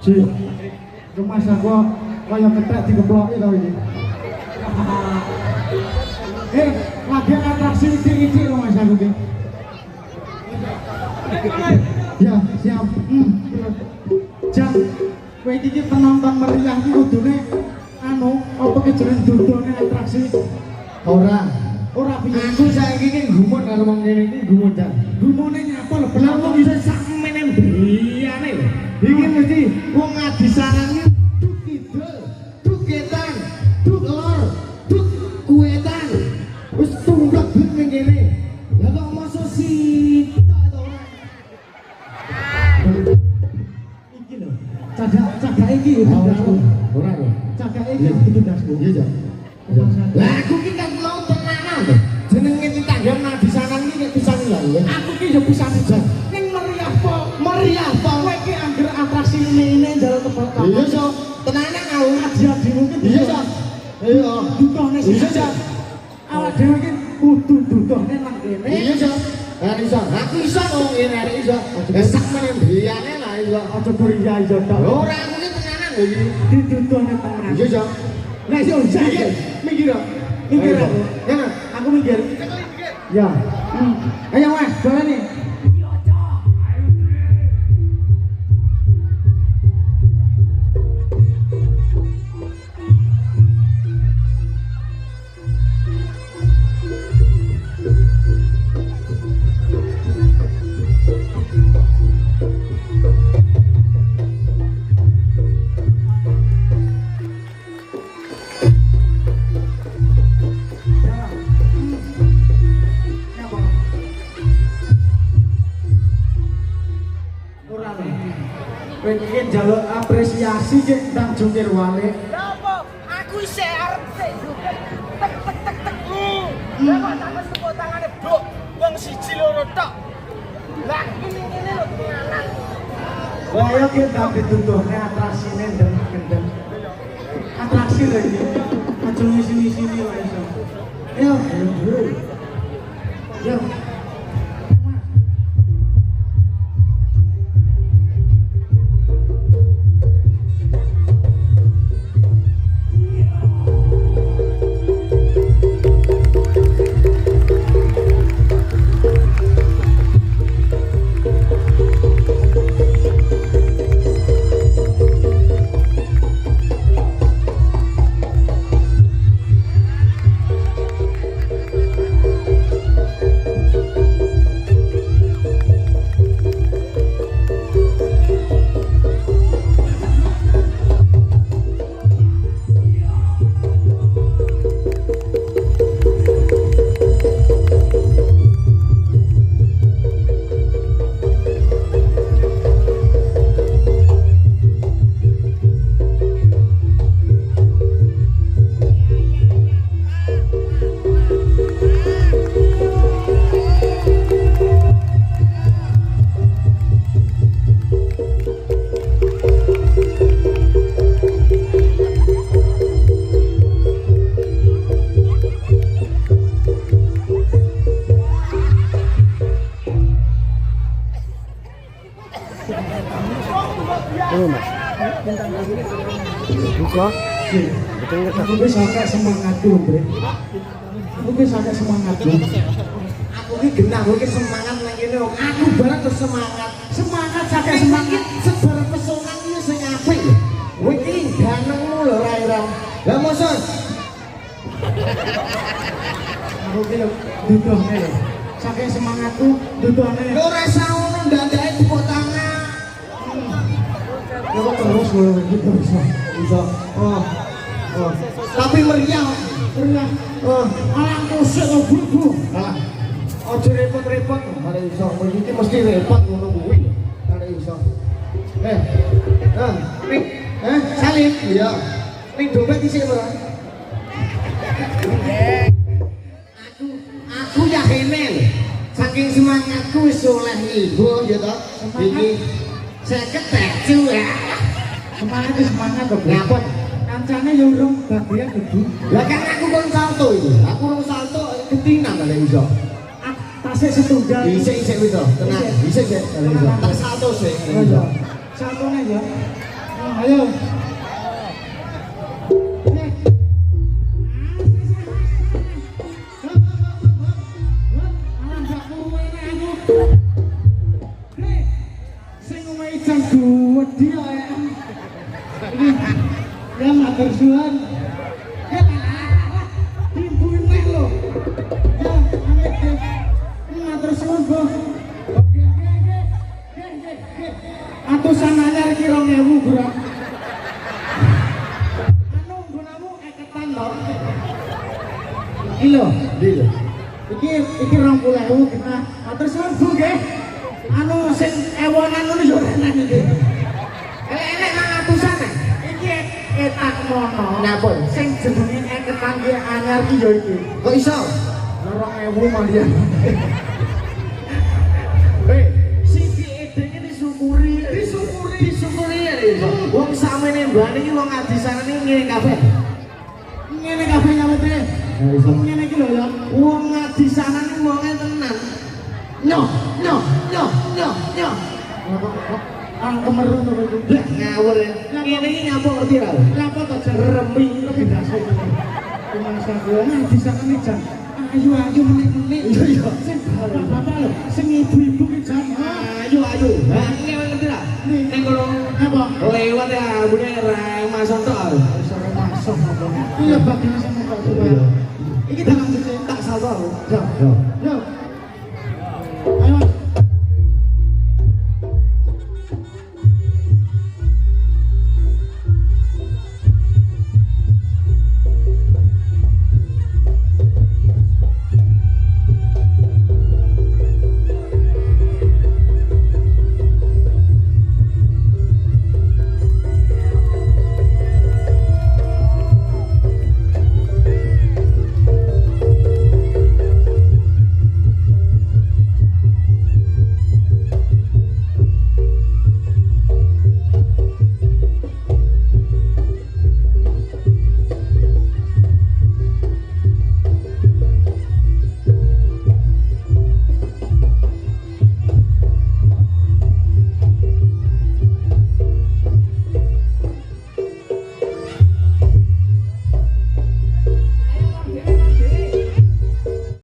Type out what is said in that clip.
Ji, rumah aku kaya ketek dikeploki tau ini. Lagi atraksi ide-ide loh mas aku ini. Ya, siap. Jam, kowe iki penonton meriah iki kudune apa kejaran dodone atraksi? Ora piye. Aku saiki iki gumun karo wong kene iki gumun jan. Gumune nyapa lho, Bener kok bisa sak menen briyane lho. Iki mesti wong adisanan iki duk kidul, duk getan, duk lor, duk kuetan. Wis tumplek bet ning kene. Lah kok masa sitok to ora? Iki lho, cagak iki Ora lho. cagak iki kudu dasku. Iya, Jan. Lah aku ki kan mau tenanan lho. Jenenge titanggan adisanan iki nek pisan lho. Aku ki yo pisan jan. Ning meriah po. Kowe ki anggere atraksi ini njaluk kebal kamu. Iya, so. Tenanan aku. Adi-adi mungkin. Iya, so. Iya. Dudohne sih. Iya, so. Awak dhewe ki kudu dudohne nang kene. Iya, so. Lah iso. Aku iso kok ngene arek iso. Sak menen briyane lah iso. Aja kuliah iso tok. Ora aku ki tenanan lho iki. Didudohne tenan. Iya, so. Nah, yo mikir. Mikir aku. Ya, Aku mikir. Ya. Ayo wes, jalan nih. Pengen jalur apresiasi cek nang jungkir wale. Ya apa? Aku isih arep sik juga. Tek tek tek tek. Lah kok tak wis tepuk tangane, Bro. Wong siji loro tok. Lah ini lho tenanan. Kaya ki tak dituduhne atrasine ndem-ndem. Atraksi lho iki. Aja ngisi-sini wae iso. Yo, bro. Yo. Buka. Aku bisa kayak semangat dulu, Bre. Aku bisa kayak semangat dulu. Aku ki genah, aku ki semangat nang kene. Aku bareng terus semangat. Semangat sakit semangat. Sebar pesona iki sing apik lho. Kowe iki ganengmu lho ra. Lah mosok Aku ki lho dudohne lho. Saking semangatku dudohne. lho ora saono ndandake tepuk tangan. Ya kok terus lho iki terus. Iso. Oh. Tapi meriah. Pernah alang kusuk lho, Bu. Ah. Ojo repot-repot, arek iso. Kowe iki mesti repot ngono kuwi. Arek iso. Ning, Salim. Iya. Ning dompet isih ora? Aku ya kene lho. Saking semangatku wis oleh ibu ya toh. Iki 50 baju ya. Semangat kok. Ngapun? Kancane yo urung bagian debu. Lah kan aku kon salto iki. Aku rong salto ketinan kali iso. Tasik setunggal. Isik wis to. Tenang. Isik. Tak salto sik. Oh iya. Saltone ya. ayo. Ya matur suwun. Ya timbuin nek lho. Ya amit deh. Ini matur suwun, Bu. Oke. Atusan anyar iki 2000, Bro. Anu gunamu eketan lho. Iki lho. Iki 20.000 kita. Matur suwun, Bu nggih. Anu sing ewonan ngono yo enak iki. Elek nang atusan e. Iki etak mono. Napa? Sing jenenge eketan ki anyar ki yo iki. Kok iso? 2000 malian. Siki edenge disyukuri ya. Wong samene mbane iki wong adisane ngene kabeh. Ngene kabeh nyawete. Ngene iki lho ya. Wong adisane wonge tenan. Nyo. Ang kemeru to kowe. Lah ngawur. Ngene iki ngapa ngerti ra? Lapa to jan remi bendase. Cuman sakono disakane jan. Ayo menit-menit. Iya. Sing bapak lho, sing ibu-ibu ki jan. Ayo. Lah ngene ngerti ra? Ning kono Apa? lewat ya ambune ra masuk tok. Sore masuk apa? Iya bagine sing kok. Iki dalam tak salto. Yo.